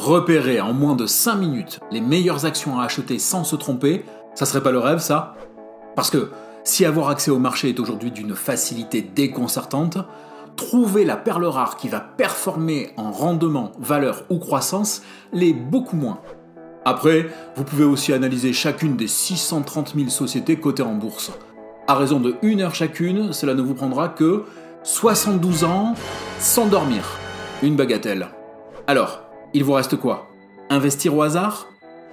Repérer en moins de 5 minutes les meilleures actions à acheter sans se tromper, ça serait pas le rêve ça? Parce que si avoir accès au marché est aujourd'hui d'une facilité déconcertante, trouver la perle rare qui va performer en rendement, valeur ou croissance l'est beaucoup moins. Après, vous pouvez aussi analyser chacune des 630 000 sociétés cotées en bourse. À raison de 1 heure chacune, cela ne vous prendra que 72 ans sans dormir. Une bagatelle. Alors, il vous reste quoi? Investir au hasard?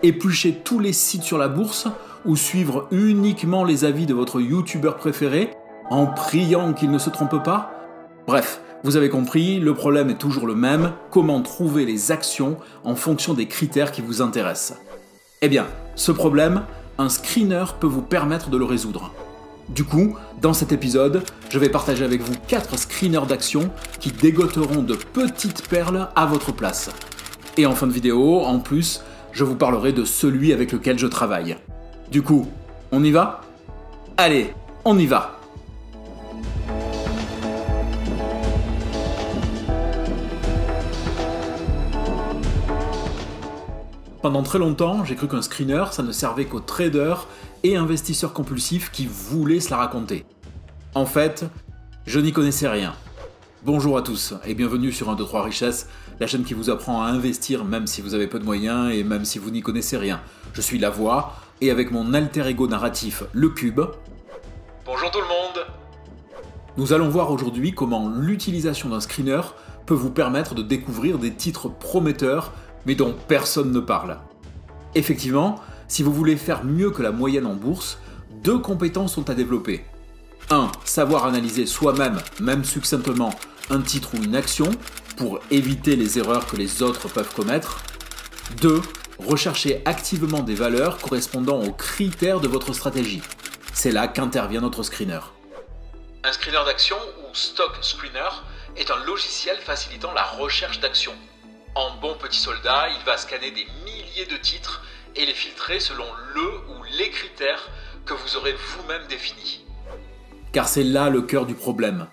Éplucher tous les sites sur la bourse? Ou suivre uniquement les avis de votre youtubeur préféré en priant qu'il ne se trompe pas? Bref, vous avez compris, le problème est toujours le même, comment trouver les actions en fonction des critères qui vous intéressent. Eh bien, ce problème, un screener peut vous permettre de le résoudre. Du coup, dans cet épisode, je vais partager avec vous 4 screeners d'actions qui dégoteront de petites perles à votre place. Et en fin de vidéo, en plus, je vous parlerai de celui avec lequel je travaille. Du coup, on y va? Allez, on y va! Pendant très longtemps, j'ai cru qu'un screener, ça ne servait qu'aux traders et investisseurs compulsifs qui voulaient se la raconter. En fait, je n'y connaissais rien. Bonjour à tous et bienvenue sur 1, 2, 3 Richesses, la chaîne qui vous apprend à investir même si vous avez peu de moyens et même si vous n'y connaissez rien. Je suis La Voix et avec mon alter ego narratif, le Cube. Bonjour tout le monde! Nous allons voir aujourd'hui comment l'utilisation d'un screener peut vous permettre de découvrir des titres prometteurs mais dont personne ne parle. Effectivement, si vous voulez faire mieux que la moyenne en bourse, 2 compétences sont à développer. 1. Savoir analyser soi-même, même succinctement, un titre ou une action, pour éviter les erreurs que les autres peuvent commettre. 2. Rechercher activement des valeurs correspondant aux critères de votre stratégie. C'est là qu'intervient notre screener. Un screener d'action ou stock screener est un logiciel facilitant la recherche d'actions. En bon petit soldat, il va scanner des milliers de titres et les filtrer selon le ou les critères que vous aurez vous-même définis. Car c'est là le cœur du problème.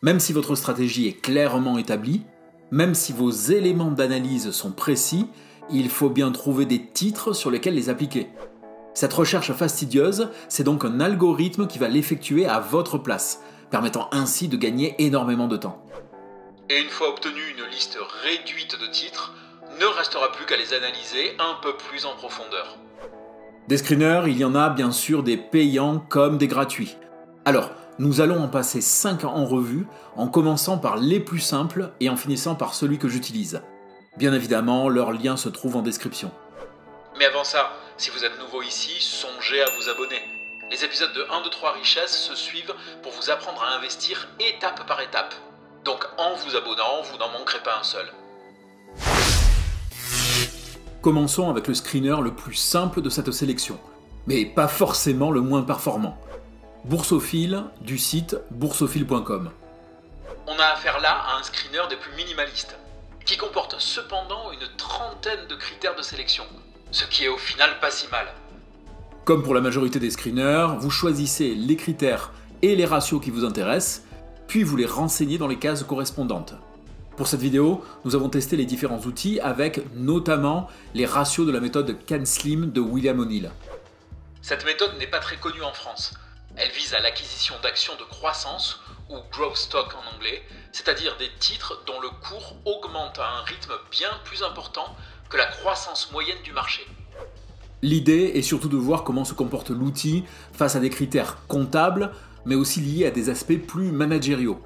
Même si votre stratégie est clairement établie, même si vos éléments d'analyse sont précis, il faut bien trouver des titres sur lesquels les appliquer. Cette recherche fastidieuse, c'est donc un algorithme qui va l'effectuer à votre place, permettant ainsi de gagner énormément de temps. Et une fois obtenu une liste réduite de titres, ne restera plus qu'à les analyser un peu plus en profondeur. Des screeners, il y en a bien sûr des payants comme des gratuits. Alors, nous allons en passer 5 en revue, en commençant par les plus simples et en finissant par celui que j'utilise. Bien évidemment, leur lien se trouve en description. Mais avant ça, si vous êtes nouveau ici, songez à vous abonner. Les épisodes de 1, 2, 3 Richesses se suivent pour vous apprendre à investir étape par étape. Donc en vous abonnant, vous n'en manquerez pas un seul. Commençons avec le screener le plus simple de cette sélection, mais pas forcément le moins performant. Boursophile du site boursophile.com. On a affaire là à un screener des plus minimalistes, qui comporte cependant une trentaine de critères de sélection, ce qui est au final pas si mal. Comme pour la majorité des screeners, vous choisissez les critères et les ratios qui vous intéressent, puis vous les renseignez dans les cases correspondantes. Pour cette vidéo, nous avons testé les différents outils avec notamment les ratios de la méthode CanSlim de William O'Neill. Cette méthode n'est pas très connue en France. Elle vise à l'acquisition d'actions de croissance, ou growth stock en anglais, c'est-à-dire des titres dont le cours augmente à un rythme bien plus important que la croissance moyenne du marché. L'idée est surtout de voir comment se comporte l'outil face à des critères comptables, mais aussi liés à des aspects plus managériaux.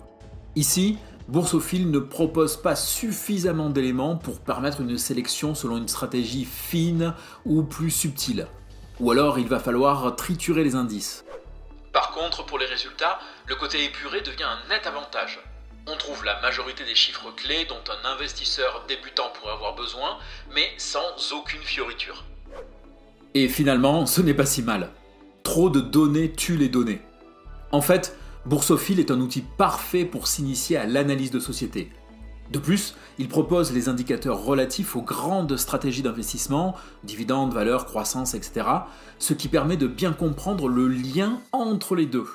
Ici, Boursophile ne propose pas suffisamment d'éléments pour permettre une sélection selon une stratégie fine ou plus subtile. Ou alors il va falloir triturer les indices. Par contre, pour les résultats, le côté épuré devient un net avantage. On trouve la majorité des chiffres clés dont un investisseur débutant pourrait avoir besoin, mais sans aucune fioriture. Et finalement, ce n'est pas si mal. Trop de données tue les données. En fait, Boursophile est un outil parfait pour s'initier à l'analyse de société. De plus, il propose les indicateurs relatifs aux grandes stratégies d'investissement, dividendes, valeurs, croissance, etc., ce qui permet de bien comprendre le lien entre les deux.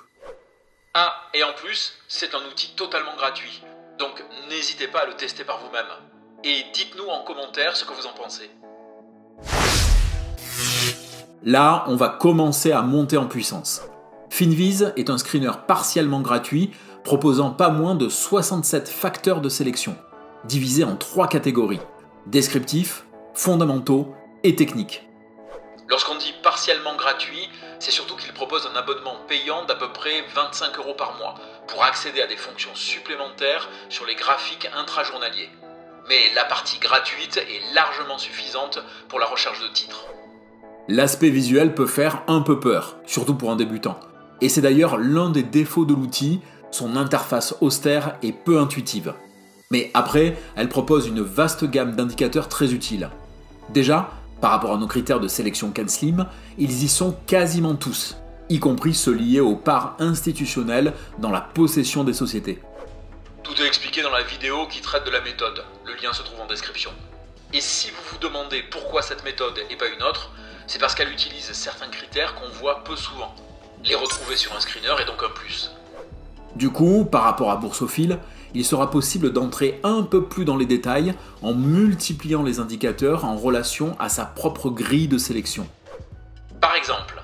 Ah, et en plus, c'est un outil totalement gratuit, donc n'hésitez pas à le tester par vous-même. et dites-nous en commentaire ce que vous en pensez. Là, on va commencer à monter en puissance. Finviz est un screener partiellement gratuit proposant pas moins de 67 facteurs de sélection, divisés en 3 catégories: descriptifs, fondamentaux et techniques. Lorsqu'on dit partiellement gratuit, c'est surtout qu'il propose un abonnement payant d'à peu près 25 € par mois pour accéder à des fonctions supplémentaires sur les graphiques intrajournaliers. Mais la partie gratuite est largement suffisante pour la recherche de titres. L'aspect visuel peut faire un peu peur, surtout pour un débutant. Et c'est d'ailleurs l'un des défauts de l'outil, son interface austère et peu intuitive. Mais après, elle propose une vaste gamme d'indicateurs très utiles. Déjà, par rapport à nos critères de sélection CanSlim, ils y sont quasiment tous, y compris ceux liés aux parts institutionnelles dans la possession des sociétés. Tout est expliqué dans la vidéo qui traite de la méthode, le lien se trouve en description. Et si vous vous demandez pourquoi cette méthode et pas une autre, c'est parce qu'elle utilise certains critères qu'on voit peu souvent. Les retrouver sur un screener est donc un plus. Du coup, par rapport à Boursophile, il sera possible d'entrer un peu plus dans les détails en multipliant les indicateurs en relation à sa propre grille de sélection. Par exemple,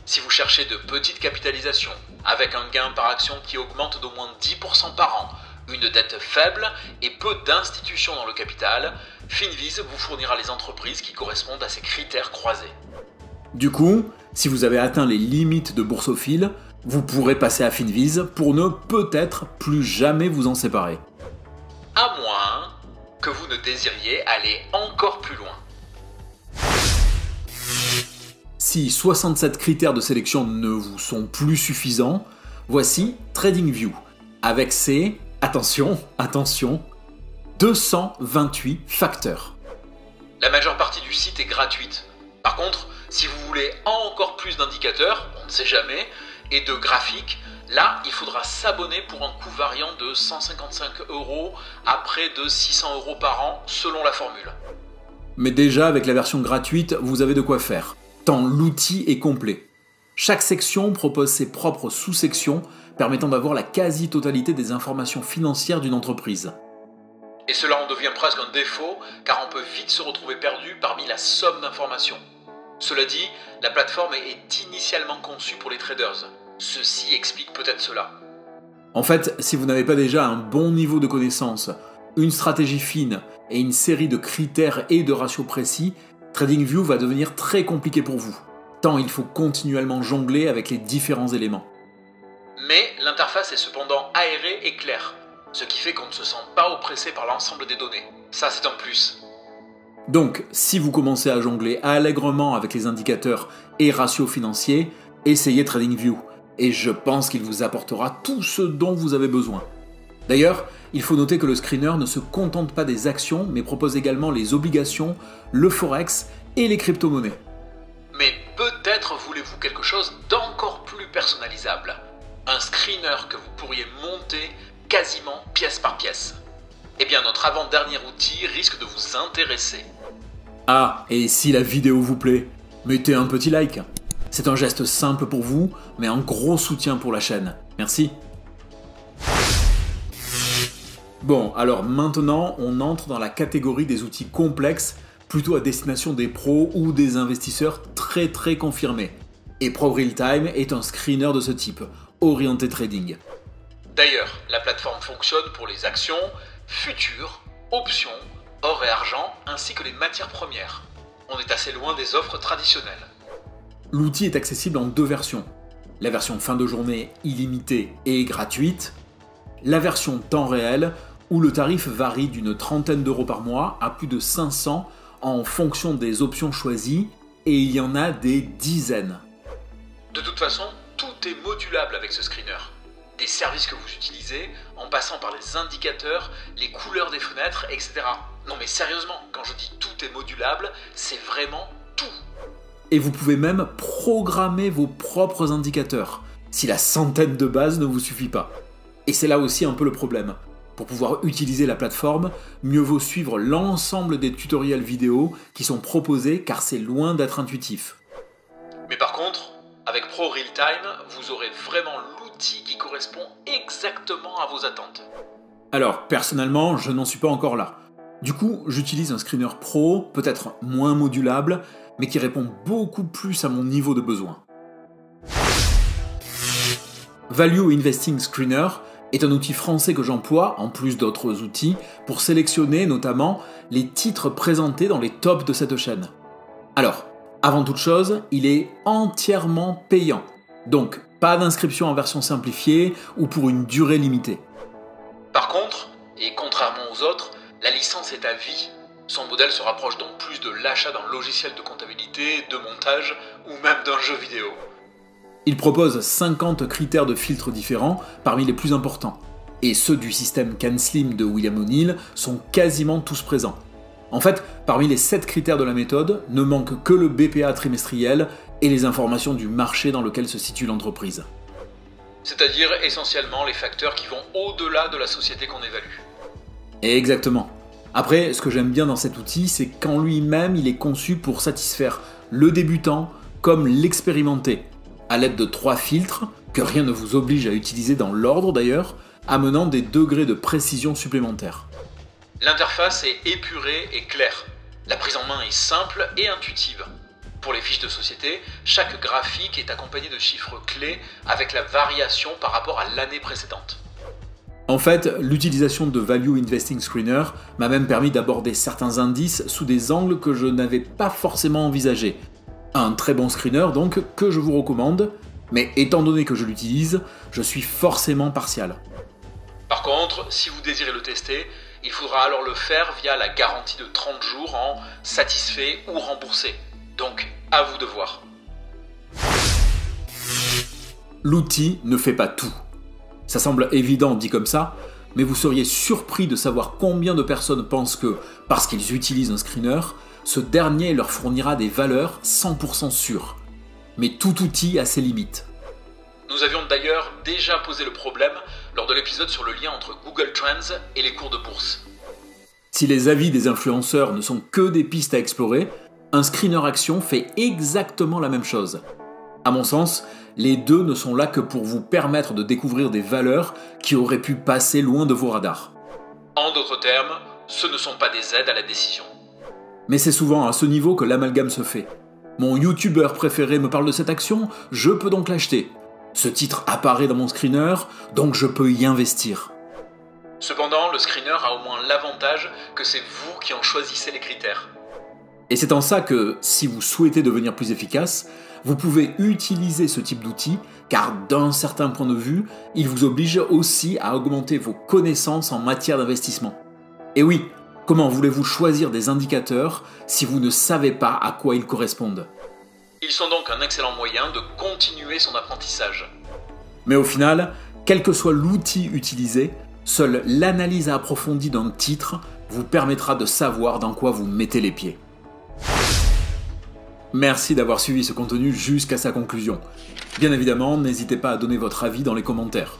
si vous cherchez de petites capitalisations, avec un gain par action qui augmente d'au moins 10% par an, une dette faible et peu d'institutions dans le capital, Finviz vous fournira les entreprises qui correspondent à ces critères croisés. Du coup, si vous avez atteint les limites de Boursophile, vous pourrez passer à Finviz pour ne peut-être plus jamais vous en séparer. À moins que vous ne désiriez aller encore plus loin. Si 67 critères de sélection ne vous sont plus suffisants, voici TradingView, avec ses, attention, 228 facteurs. La majeure partie du site est gratuite. Par contre, si vous voulez encore plus d'indicateurs, on ne sait jamais, et de graphiques, là, il faudra s'abonner pour un coût variant de 155 € à près de 600 € par an, selon la formule. Mais déjà, avec la version gratuite, vous avez de quoi faire, tant l'outil est complet. Chaque section propose ses propres sous-sections, permettant d'avoir la quasi-totalité des informations financières d'une entreprise. Et cela en devient presque un défaut, car on peut vite se retrouver perdu parmi la somme d'informations. Cela dit, la plateforme est initialement conçue pour les traders. Ceci explique peut-être cela. En fait, si vous n'avez pas déjà un bon niveau de connaissance, une stratégie fine et une série de critères et de ratios précis, TradingView va devenir très compliqué pour vous, tant il faut continuellement jongler avec les différents éléments. Mais l'interface est cependant aérée et claire, ce qui fait qu'on ne se sent pas oppressé par l'ensemble des données. Ça, c'est un plus. Donc, si vous commencez à jongler allègrement avec les indicateurs et ratios financiers, essayez TradingView, et je pense qu'il vous apportera tout ce dont vous avez besoin. D'ailleurs, il faut noter que le screener ne se contente pas des actions, mais propose également les obligations, le forex et les crypto-monnaies. Mais peut-être voulez-vous quelque chose d'encore plus personnalisable. Un screener que vous pourriez monter quasiment pièce par pièce. Eh bien, notre avant-dernier outil risque de vous intéresser. Ah, et si la vidéo vous plaît, mettez un petit like. C'est un geste simple pour vous, mais un gros soutien pour la chaîne. Merci. Bon, alors maintenant, on entre dans la catégorie des outils complexes, plutôt à destination des pros ou des investisseurs très confirmés. Et ProRealTime est un screener de ce type, orienté trading. D'ailleurs, la plateforme fonctionne pour les actions, futures, options, or et argent, ainsi que les matières premières. On est assez loin des offres traditionnelles. L'outil est accessible en 2 versions. La version fin de journée illimitée et gratuite, la version temps réel où le tarif varie d'une trentaine d'euros par mois à plus de 500 en fonction des options choisies, et il y en a des dizaines. De toute façon, tout est modulable avec ce screener. Des services que vous utilisez, en passant par les indicateurs, les couleurs des fenêtres, etc. Non mais sérieusement, quand je dis tout est modulable, c'est vraiment tout. Et vous pouvez même programmer vos propres indicateurs, si la centaine de bases ne vous suffit pas. Et c'est là aussi un peu le problème. Pour pouvoir utiliser la plateforme, mieux vaut suivre l'ensemble des tutoriels vidéo qui sont proposés car c'est loin d'être intuitif. Mais par contre, avec ProRealTime, vous aurez vraiment l'outil qui correspond exactement à vos attentes. Alors, personnellement, je n'en suis pas encore là. Du coup, j'utilise un screener pro, peut-être moins modulable, mais qui répond beaucoup plus à mon niveau de besoin. Value Investing Screener est un outil français que j'emploie, en plus d'autres outils, pour sélectionner notamment les titres présentés dans les tops de cette chaîne. Alors, avant toute chose, il est entièrement payant, donc pas d'inscription en version simplifiée ou pour une durée limitée. Par contre, et contrairement aux autres, la licence est à vie. Son modèle se rapproche donc plus de l'achat d'un logiciel de comptabilité, de montage ou même d'un jeu vidéo. Il propose 50 critères de filtres différents parmi les plus importants. Et ceux du système CanSlim de William O'Neill sont quasiment tous présents. En fait, parmi les 7 critères de la méthode, ne manque que le BPA trimestriel et les informations du marché dans lequel se situe l'entreprise. C'est-à-dire essentiellement les facteurs qui vont au-delà de la société qu'on évalue. Exactement. Après, ce que j'aime bien dans cet outil, c'est qu'en lui-même, il est conçu pour satisfaire le débutant comme l'expérimenté, à l'aide de 3 filtres, que rien ne vous oblige à utiliser dans l'ordre d'ailleurs, amenant des degrés de précision supplémentaires. L'interface est épurée et claire. La prise en main est simple et intuitive. Pour les fiches de société, chaque graphique est accompagné de chiffres clés avec la variation par rapport à l'année précédente. En fait, l'utilisation de Value Investing Screener m'a même permis d'aborder certains indices sous des angles que je n'avais pas forcément envisagés. Un très bon screener donc, que je vous recommande, mais étant donné que je l'utilise, je suis forcément partial. Par contre, si vous désirez le tester, il faudra alors le faire via la garantie de 30 jours en satisfait ou remboursé. Donc, à vous de voir. L'outil ne fait pas tout. Ça semble évident dit comme ça, mais vous seriez surpris de savoir combien de personnes pensent que, parce qu'ils utilisent un screener, ce dernier leur fournira des valeurs 100% sûres. Mais tout outil a ses limites. Nous avions d'ailleurs déjà posé le problème lors de l'épisode sur le lien entre Google Trends et les cours de bourse. Si les avis des influenceurs ne sont que des pistes à explorer, un screener action fait exactement la même chose. À mon sens, les deux ne sont là que pour vous permettre de découvrir des valeurs qui auraient pu passer loin de vos radars. En d'autres termes, ce ne sont pas des aides à la décision. Mais c'est souvent à ce niveau que l'amalgame se fait. Mon youtubeur préféré me parle de cette action, je peux donc l'acheter. Ce titre apparaît dans mon screener, donc je peux y investir. Cependant, le screener a au moins l'avantage que c'est vous qui en choisissez les critères. Et c'est en ça que, si vous souhaitez devenir plus efficace, vous pouvez utiliser ce type d'outil, car d'un certain point de vue, il vous oblige aussi à augmenter vos connaissances en matière d'investissement. Et oui, comment voulez-vous choisir des indicateurs si vous ne savez pas à quoi ils correspondent ? Ils sont donc un excellent moyen de continuer son apprentissage. Mais au final, quel que soit l'outil utilisé, seule l'analyse approfondie d'un titre vous permettra de savoir dans quoi vous mettez les pieds. Merci d'avoir suivi ce contenu jusqu'à sa conclusion. Bien évidemment, n'hésitez pas à donner votre avis dans les commentaires.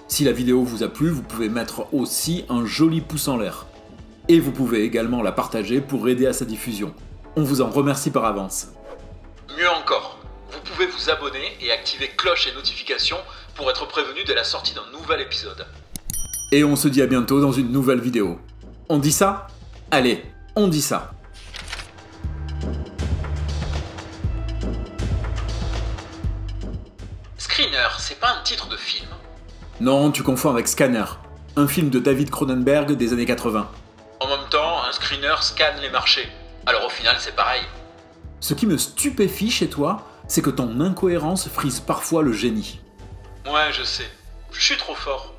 Si la vidéo vous a plu, vous pouvez mettre aussi un joli pouce en l'air. Et vous pouvez également la partager pour aider à sa diffusion. On vous en remercie par avance. Mieux encore, vous pouvez vous abonner et activer cloche et notifications pour être prévenu de la sortie d'un nouvel épisode. Et on se dit à bientôt dans une nouvelle vidéo. On dit ça ? Allez, on dit ça. Screener, c'est pas un titre de film? Non, tu confonds avec Scanner, un film de David Cronenberg des années 80. En même temps, un screener scanne les marchés. Alors au final, c'est pareil. Ce qui me stupéfie chez toi, c'est que ton incohérence frise parfois le génie. Ouais, je sais. Je suis trop fort.